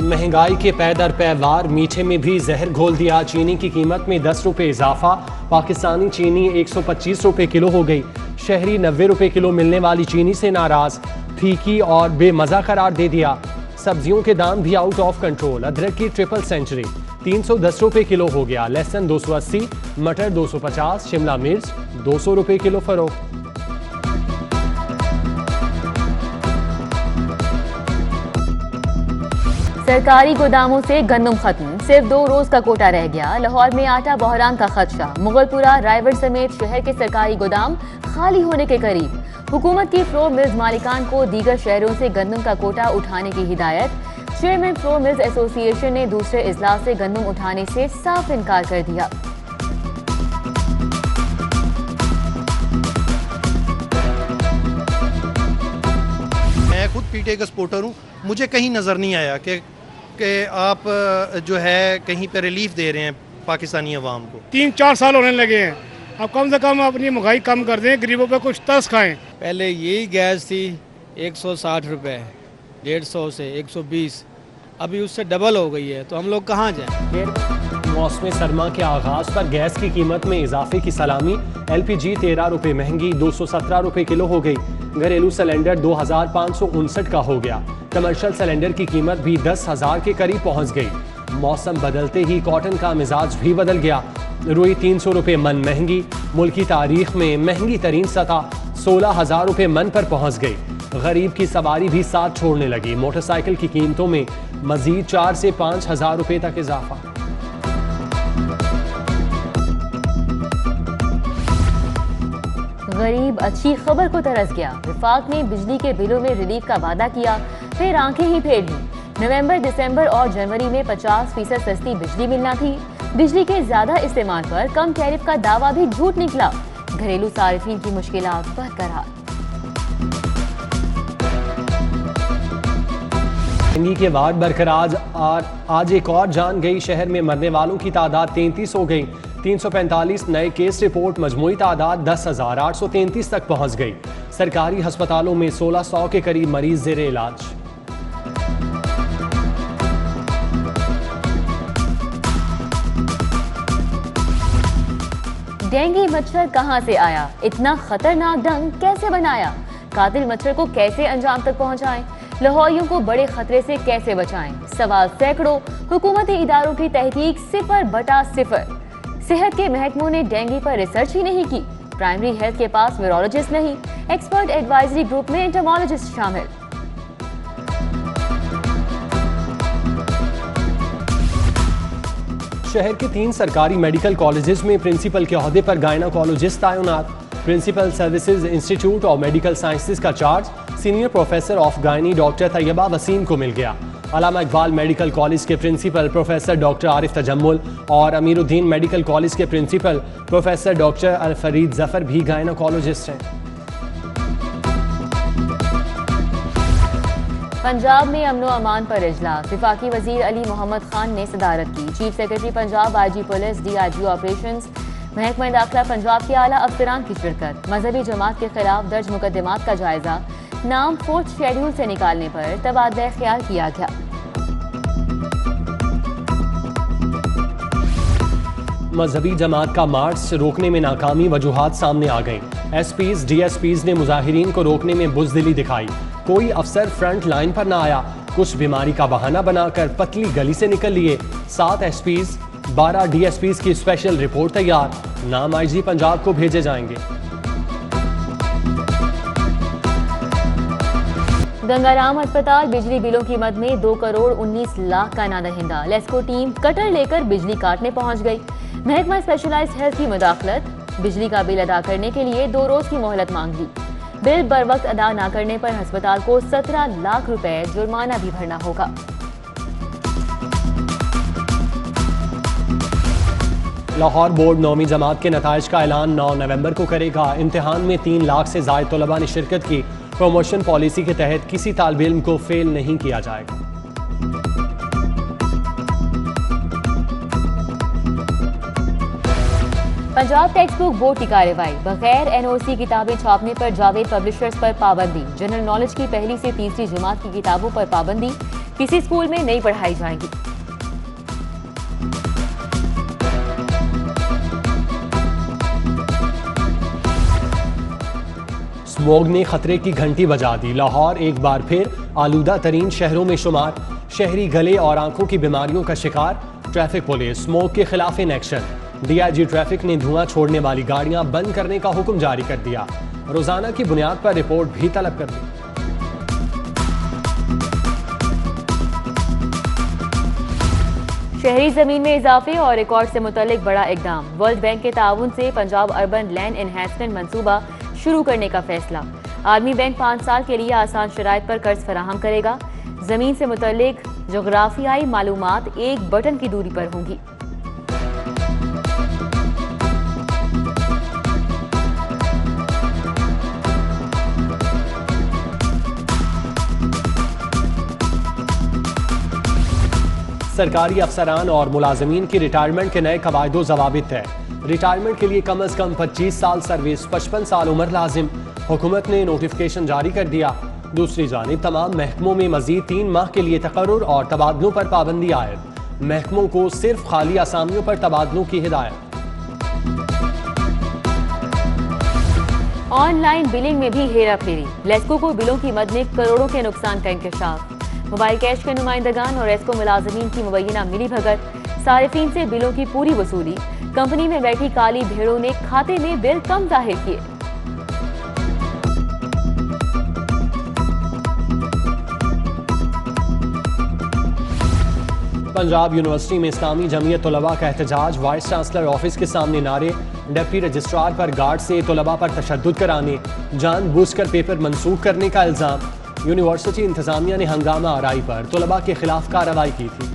महंगाई के पै दर पै वार मीठे में भी जहर घोल दिया। चीनी की कीमत में 10 रुपये इजाफा। पाकिस्तानी चीनी 125 रुपये किलो हो गई। शहरी 90 रुपये किलो मिलने वाली चीनी से नाराज, फीकी और बेमज़ा करार दे दिया। सब्जियों के दाम भी आउट ऑफ कंट्रोल। अदरक की ट्रिपल सेंचुरी 310 रुपये किलो हो गया। लहसुन 280, मटर 250, शिमला मिर्च 200 रुपये किलो फरोख्त। सरकारी गोदामों से गंदम खत्म, सिर्फ 2 रोज का कोटा रह गया। लाहौर में आटा बहरान का खदशा। मुगलपुरा, रायगढ़ समेत शहर के सरकारी गोदाम खाली होने के करीब। हुकूमत की फ्लोर मिल्स मालिकान को दीगर शहरों से गंदम का कोटा उठाने की हिदायत। चेयरमैन फ्लोर मिल्स एसोसिएशन ने दूसरे इजलास से गंदम उठाने से साफ इनकार कर दिया। मैं खुद पीटीआई का सपोर्टर हूँ। मुझे कहीं नज़र नहीं आया कि आप जो है कहीं पे रिलीफ दे रहे हैं पाकिस्तानी अवाम को। 3-4 साल होने लगे हैं। अब कम से कम अपनी महंगाई कम कर दें, गरीबों पे कुछ तरस खाएं। पहले यही गैस थी 160 रुपये, 150 से 120, अभी उससे डबल हो गई है, तो हम लोग कहाँ जाएं? मौसम सरमा के आगाज पर गैस की कीमत में इजाफे की सलामी। LPG 13 रुपये महंगी, 217 रुपये किलो हो गई। घरेलू सिलेंडर 2559 का हो गया। कमर्शियल सिलेंडर की कीमत भी 10,000 के करीब पहुंच गई। मौसम बदलते ही कॉटन का मिजाज भी बदल गया। रुई 300 रुपये मन महंगी। मुल्क की तारीख में महंगी तरीन सतह 16,000 रुपये मन पर पहुंच गई। गरीब की सवारी भी साथ छोड़ने लगी। मोटरसाइकिल की कीमतों में मजीद 4 से 5,000 रुपये तक इजाफा। गरीब अच्छी खबर को तरस गया। विफाक ने बिजली के बिलों में रिलीफ का वादा किया, फिर आंखें ही फेर ली। नवंबर, दिसंबर और जनवरी में 50% सस्ती बिजली मिलना थी। बिजली के ज्यादा इस्तेमाल पर कम टैरिफ का दावा भी झूठ निकला। घरेलू सारिफिन की मुश्किलात बरकरार। महंगी के बाद बरकरार आज एक और जान गई। शहर में मरने वालों की तादाद 33 हो गई। 345 नए केस रिपोर्ट। मजमूई तादाद 10,833 तक पहुंच गई। सरकारी अस्पतालों में 1600 के करीब मरीज जेर इलाज। डेंगू मच्छर कहां से आया? इतना खतरनाक ढंग कैसे बनाया? कातिल मच्छर को कैसे अंजाम तक पहुंचाएं? लाहौरियों को बड़े खतरे से कैसे बचाएं? सवाल सैकड़ों। हुकूमती इदारों की तहकीक 0/0। सेहत के महकमों ने डेंगू पर रिसर्च ही नहीं की। प्राइमरी हेल्थ के पास वायरोलॉजिस्ट नहीं। एक्सपर्ट एडवाइजरी ग्रुप में एंटोमोलॉजिस्ट शामिल। शहर के 3 सरकारी मेडिकल कॉलेजेस में प्रिंसिपल के ओहदे पर गायनाकोलॉजिस्ट तैनात। Principal services institute of medical sciences का charge senior professor of gynae doctor Tayyaba Waseem को मिल गया। अल्लामा इकबाल मेडिकल कॉलेज के principal professor doctor Arif Tajammul और अमीरुद्दीन मेडिकल कॉलेज के principal professor doctor Alfareed Zafar भी गायनाकोलॉजिस्ट हैं। पंजाब में अमनो अमान पर इजलास। वफाकी वजीर अली मोहम्मद खान ने सदारत की। Chief secretary Punjab, IG police, DIG operations, महकमा दाखिला पंजाब के आला अफसरान की शिरकत। मजहबी जमात के खिलाफ दर्ज मुकदमात का जायजा। नाम 4th शेड्यूल से निकालने पर तबादला ख्याल किया गया। मजहबी जमात का मार्च रोकने में नाकामी। वजूहात सामने आ गई। SPs, DSPs ने मुजाहिरीन को रोकने में बुज़दिली दिखाई। कोई अफसर फ्रंट लाइन पर ना आया। कुछ बीमारी का बहाना बनाकर पतली गली से निकल लिए। 7 SPs, 12 DSPs की स्पेशल रिपोर्ट तैयार। नाम IG पंजाब को भेजे जाएंगे। गंगाराम अस्पताल बिजली बिलों की मद में 2 करोड़ 19 लाख का नादहिंदा। लेस्को टीम कटर लेकर बिजली काटने पहुंच गई। महकमा स्पेशलाइज्ड हेल्थ की मुदाखलत। बिजली का बिल अदा करने के लिए 2 रोज की मोहलत मांग ली। बिल बर वक्त अदा न करने पर अस्पताल को 17 लाख रुपए जुर्माना भी भरना होगा। लाहौर बोर्ड 9वीं जमात के नताइज का ऐलान 9 नवंबर को करेगा। इम्तिहान में 3 लाख से ज़ायद तलबा ने शिरकत की। प्रमोशन पॉलिसी के तहत किसी तालिब इल्म को फेल नहीं किया जाएगा। पंजाब टेक्स्ट बुक बोर्ड की कार्रवाई। बगैर NOC किताबें छापने पर जावेद पब्लिशर्स पर पाबंदी। जनरल नॉलेज की पहली से तीसरी जमात की किताबों पर पाबंदी। किसी स्कूल में नहीं पढ़ाई जाएंगी। स्मॉग ने खतरे की घंटी बजा दी। लाहौर एक बार फिर आलूदा तरीन शहरों में शुमार। शहरी गले और आंखों की बीमारियों का शिकार। ट्रैफिक पुलिस स्मॉग के खिलाफ इन एक्शन। डीआईजी ट्रैफिक ने धुआं छोड़ने वाली गाड़ियां बंद करने का हुक्म जारी कर दिया। रोजाना की बुनियाद पर रिपोर्ट भी तलब कर दी। शहरी जमीन में इजाफे और रिकॉर्ड से मुतल्लिक बड़ा इकदाम। वर्ल्ड बैंक के ताउन से पंजाब अर्बन लैंड एनहेंसमेंट मंसूबा शुरू करने का फैसला। आर्मी बैंक 5 साल के लिए आसान शराइत पर कर्ज फराहम करेगा। जमीन से मुतल्लिक जोग्राफियाई मालूमात एक बटन की दूरी पर होंगी। सरकारी अफसरान और मुलाजमीन की रिटायरमेंट के नए कवायदो ज़वाबित है। रिटायरमेंट के लिए कम अज कम 25 साल सर्विस, 55 साल उम्र लाजिम। हुकूमत ने नोटिफिकेशन जारी कर दिया। दूसरी जानिब तमाम महकमों में मजीद 3 माह के लिए तकर्रुर और तबादलों पर पाबंदी आयद। महकमों को सिर्फ खाली असामियों पर तबादलों की हिदायत। ऑनलाइन बिलिंग में भी हेरा फेरी। लेस्को को बिलों की मद में करोड़ों के नुकसान का इंकशाफ। मोबाइल कैश के नुमाइंदगान और एस्को मुलाजमीन की मुबैना मिली भगत। सारिफीन से बिलों की पूरी वसूली। कंपनी में बैठी काली भेड़ों ने खाते में बिल कम जाहिर किए। पंजाब यूनिवर्सिटी में इस्लामी जमीयत तलबा का एहतजाज। वाइस चांसलर ऑफिस के सामने नारे। डिप्टी रजिस्ट्रार पर गार्ड से तलबा पर तशद्दुद कराने, जानबूझकर पेपर मंसूख करने का इल्जाम। यूनिवर्सिटी इंतजामिया ने हंगामा आराई पर तलबा के खिलाफ कार्रवाई की थी।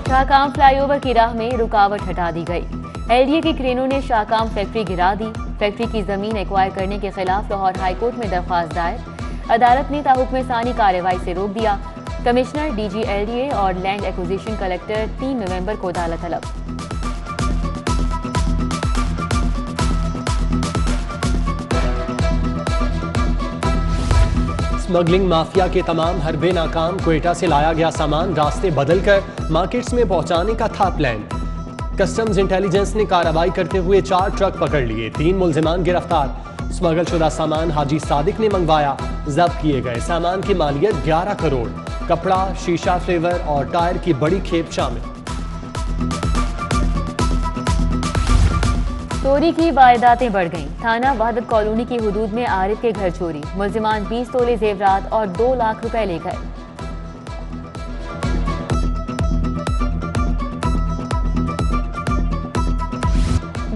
शाहकाम फ्लाईओवर की राह में रुकावट हटा दी गई। एलडीए की क्रेनों ने शाहकाम फैक्ट्री गिरा दी। फैक्ट्री की जमीन एक्वायर करने के खिलाफ लाहौर हाईकोर्ट में दरख्वास्त दायर। अदालत ने ताहुक्म सानी कार्रवाई से रोक दिया। कमिश्नर, डीजी एलडीए और लैंड एक्विजिशन कलेक्टर 3 नवंबर को अदालत तलब। स्मगलिंग माफिया के तमाम हरबे नाकाम। क्वेटा से लाया गया सामान रास्ते बदलकर मार्केट्स में पहुंचाने का था प्लान। कस्टम्स इंटेलिजेंस ने कार्रवाई करते हुए 4 ट्रक पकड़ लिए। 3 मुल्जिमान गिरफ्तार। स्मगल शुदा सामान हाजी सादिक ने मंगवाया। जब्त किए गए सामान की मालियत 11 करोड़। कपड़ा, शीशा फ्लेवर और टायर की बड़ी खेप शामिल। चोरी की वारदातें बढ़ गईं। थाना वहदत कॉलोनी की हुदूद में आरिफ के घर चोरी। मुल्जिमान 20 तोले जेवरात और 2 लाख रुपए ले गए।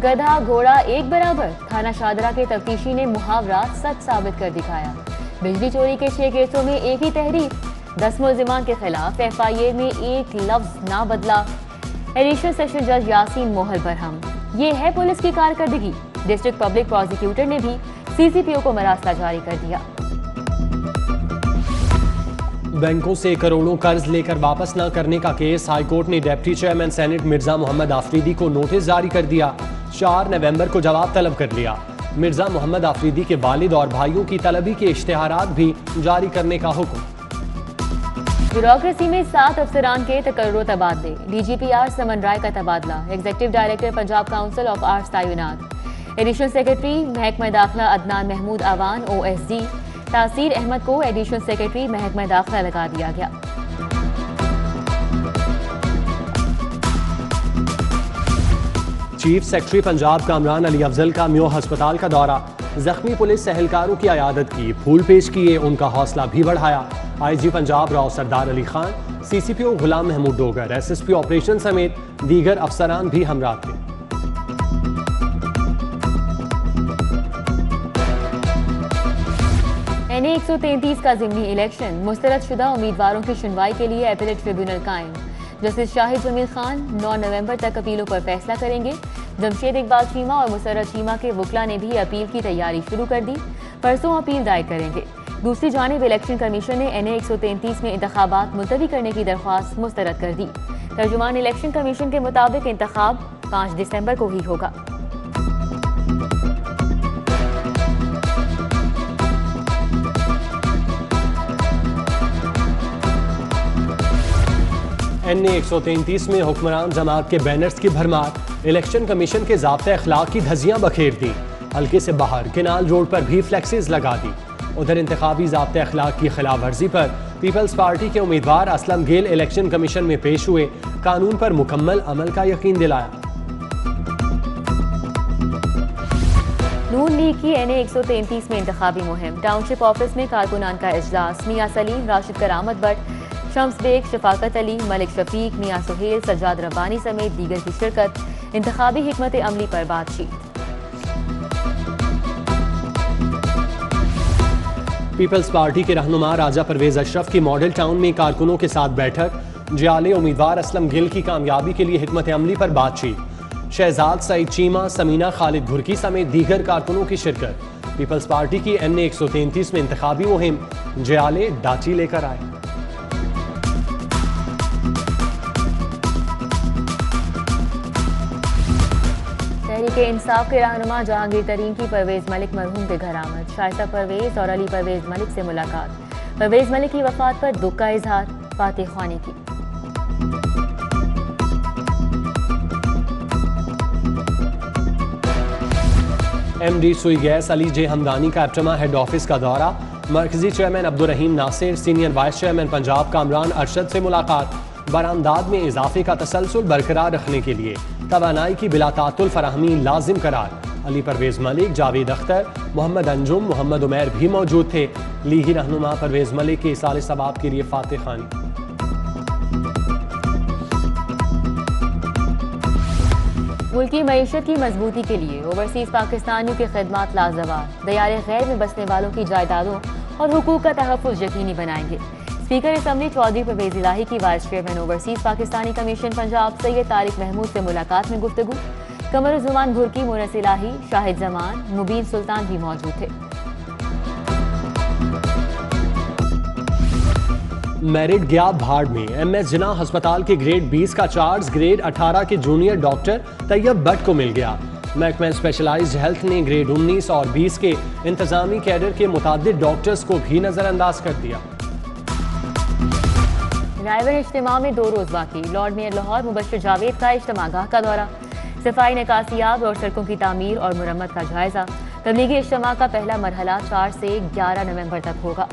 गधा घोड़ा एक बराबर। थाना शादरा के तफ्तीशी ने मुहावरा सच साबित कर दिखाया। बिजली चोरी के 6 केसों में एक ही तहरीर। 10 मुल्जिमान के खिलाफ FIA में एक लफ्ज ना बदला। एडिशनल सेशन जज यासीन मोहल बरहम। ये है पुलिस की कारकर्दगी। डिस्ट्रिक्ट पब्लिक प्रोसिक्यूटर ने भी CCPO को मरासला जारी कर दिया। बैंकों से करोड़ों कर्ज लेकर वापस न करने का केस। हाईकोर्ट ने deputy chairman senate Mirza Mohammad Afridi को नोटिस जारी कर दिया। 4 नवंबर को जवाब तलब कर लिया। मिर्जा मोहम्मद आफरीदी के वालिद और भाइयों की तलबी के इश्तिहारात भी जारी करने का हुक्म। ब्यूरोक्रेसी में 7 अफसरान के तकर्रुर तबादले। DGPR समन राय का तबादला। Executive director Punjab council of arts तैनात। एडिशनल सेक्रेटरी महकमा दाखिला अदनान महमूद आवान OSD। तासीर अहमद को एडिशनल सेक्रेटरी महकमा दाखिला लगा दिया गया। चीफ सेक्रेटरी पंजाब कामरान अली अफजल का म्यो अस्पताल का दौरा। जख्मी पुलिस एहलकारों की अयादत की, फूल पेश किए, उनका हौसला भी बढ़ाया। IG पंजाब राव सरदार अली खान, CCPO गुलाम महमूद डोगर, SSP ऑपरेशन समेत दीगर अफसरान भी हमरा थे। NA 133 का ज़िमनी इलेक्शन। मुस्तरद शुदा उम्मीदवारों की सुनवाई के लिए एपेलेट ट्रिब्यूनल कायम। जस्टिस शाहिद जमील खान 9 नवंबर तक अपीलों पर फैसला करेंगे। जमशेद इकबाल चीमा और मुसर्रत चीमा के वकला ने भी अपील की तैयारी शुरू कर दी। परसों अपील दायर करेंगे। दूसरी जानिब इलेक्शन कमीशन ने NA 133 में इंतखाबात मुलतवी करने की दरख्वास्त मुस्तरद कर दी। तर्जुमान इलेक्शन कमीशन के मुताबिक इंतखाब 5 दिसंबर को ही होगा। NA 133 में हुक्मरान जमात के बैनर्स की भरमार, इलेक्शन कमीशन के ज़ाब्ते अखलाक की धज्जियां बखेर दी। हल्के से बाहर किनाल रोड पर भी फ्लेक्सेस लगा दी। उधर इंतखाबी ज़ाब्ते अखलाक की खिलाफ वर्जी पर पीपल्स पार्टी के उम्मीदवार असलम गेल इलेक्शन कमीशन में पेश हुए, कानून पर मुकम्मल अमल का यकीन दिलाया। नून लीग की NA 133 में इंतखाबी मुहिम, टाउनशिप ऑफिस में कारकुनान का इजलास, मियां सलीम, राशिद करामत भट्ट, शम्स बेग, शफाकत अली, मलिक शफीक, मियां सुहेल, सज्जाद रब्बानी समेत दीगर की शिरकत। इंतखाबी हिकमत अमली पर बातचीत। पीपल्स पार्टी के रहनुमा राजा परवेज अशरफ की मॉडल टाउन में कारकुनों के साथ बैठक, जियाले उम्मीदवार असलम गिल की कामयाबी के लिए हिकमत अमली पर बातचीत। शहजाद सईद चीमा, समीना खालिद घुरकी समेत दीगर कारकुनों की शिरकत। पीपल्स पार्टी की NA 133 में इंतखाबी मुहिम, जियाले डाची लेकर आए। तहरीक इंसाफ के रहनुमा जहांगीर तरीन की परवेज मलिक मरहूम के घर आमद, शाइस्ता परवेज और अली परवेज मलिक से मुलाकात। परवेज मलिक की वफात पर दुख का इजहार, फातिह ख्वानी की। MD सुई गैस अली जे हमदानी का एप्टमा हेड ऑफिस का दौरा, मरकजी chairman Abdurrahim Nasir, senior vice chairman Punjab Kamran Arshad से मुलाकात। बरामदाद में इजाफे का तसलसल बरकरार रखने के लिए तवानाई की बिलातातुल फराहमी लाजिम करार। अली परवेज मलिक, जावेद अख्तर, मोहम्मद अंजुम, मोहम्मद उमैर भी मौजूद थे। लीगी रहनुमा परवेज मलिक के इसाले सवाब के लिए फातिह खानी। मुल्की मईशत की मजबूती के लिए ओवरसीज पाकिस्तानियों की खिदमत लाजवाब, दयारे गैर में बसने वालों की जायदादों और हुकूक का तहफ़्फ़ुज़ यकीनी बनाएंगे। स्पीकर असम्बली चौधरी परवेज इलाही की vice chairman overseas Pakistani commission Punjab Syed Tariq Mahmood से मुलाकात में गुफ्तगू। कमरुज़्ज़मान घुरकी, मुनस इलाही, शाहिद जमान, मुबीन सुल्तान भी मौजूद थे। मेरिट गया भाड़ में, MS जिन्ना अस्पताल के ग्रेड 20 का चार्ज ग्रेड 18 के जूनियर डॉक्टर तैयब भट्ट को मिल गया। महकमा स्पेशलाइज्ड हेल्थ ने ग्रेड 19 और 20 के इंतजामी कैडर के मुतादिद डॉक्टर्स को भी नजरअंदाज कर दिया। रायवर इज्तिमा में 2 रोज बाकी, लॉर्ड मेयर लाहौर मुबश्शिर जावेद का इज्तिमागाह का दौरा, सफाई निकासियाब और सड़कों की तामीर और मुरम्मत का जायजा। तबलीगी इज्तिमा का पहला मरहला 4 से 11 नवंबर तक होगा।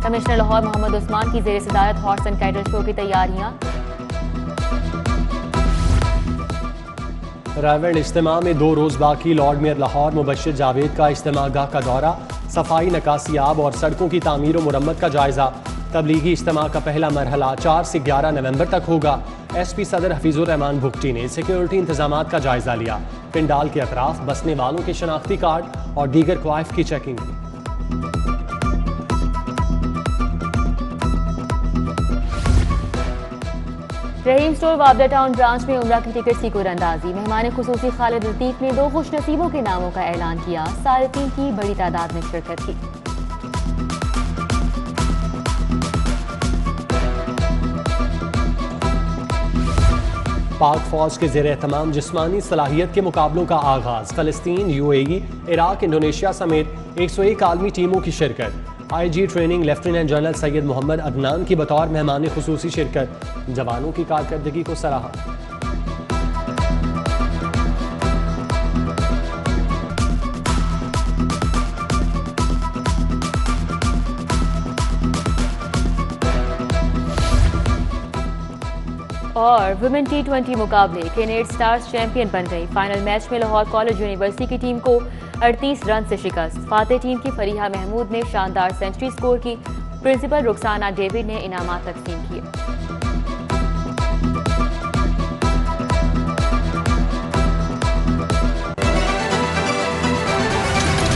कमिश्नर लाहौर मोहम्मद उस्मान की जेर सदारत हॉर्स एंड कैटल शो की तैयारियां। रायवर इज्तिमा में 2 रोज बाकी, लॉर्ड मेयर लाहौर मुबश्शिर जावेद का इज्तिमागाह का दौरा, सफाई नकासियाब और सड़कों की तामीर और मुरम्मत का जायजा। तबलीगी इज्तिमा का पहला मरहला 4 से 11 नवंबर तक होगा। SP सदर हफीजुर रहमान भुगटी ने सिक्योरिटी इंतजामात का जायजा लिया। पिंडाल के अतराफ बसने वालों के शनाख्ती कार्ड और दीगर क्वाइफ की चेकिंग की। रहीम स्टोर वाबदा टाउन ब्रांच में उम्रा की टिकट की कुरअंदाजी। मेहमान खुसूसी खालिद लतीफ ने 2 खुशनसीबों के नामों का ऐलान किया। सारिफीन की बड़ी तादाद में शिरकत की। पाक फौज के ज़ेर एहतमाम जिस्मानी सलाहियत के मुकाबलों का आगाज। फ़लस्तीन, UAE, इराक, इंडोनेशिया समेत 101 आलमी टीमों की शिरकत। IG training lieutenant general Syed Mohammad Adnan की बतौर मेहमान खुसूसी शिरकत। जवानों की कारकर्दगी को सराहा। और वुमेन T20 मुकाबले, केनेड स्टार्स चैंपियन बन गई। फाइनल मैच में लाहौर कॉलेज यूनिवर्सिटी की टीम को 38 रन से शिकस्त। फातेह टीम की फरीहा महमूद ने शानदार सेंचुरी स्कोर की। प्रिंसिपल रुखसाना डेविड ने इनामात तकसीम किए।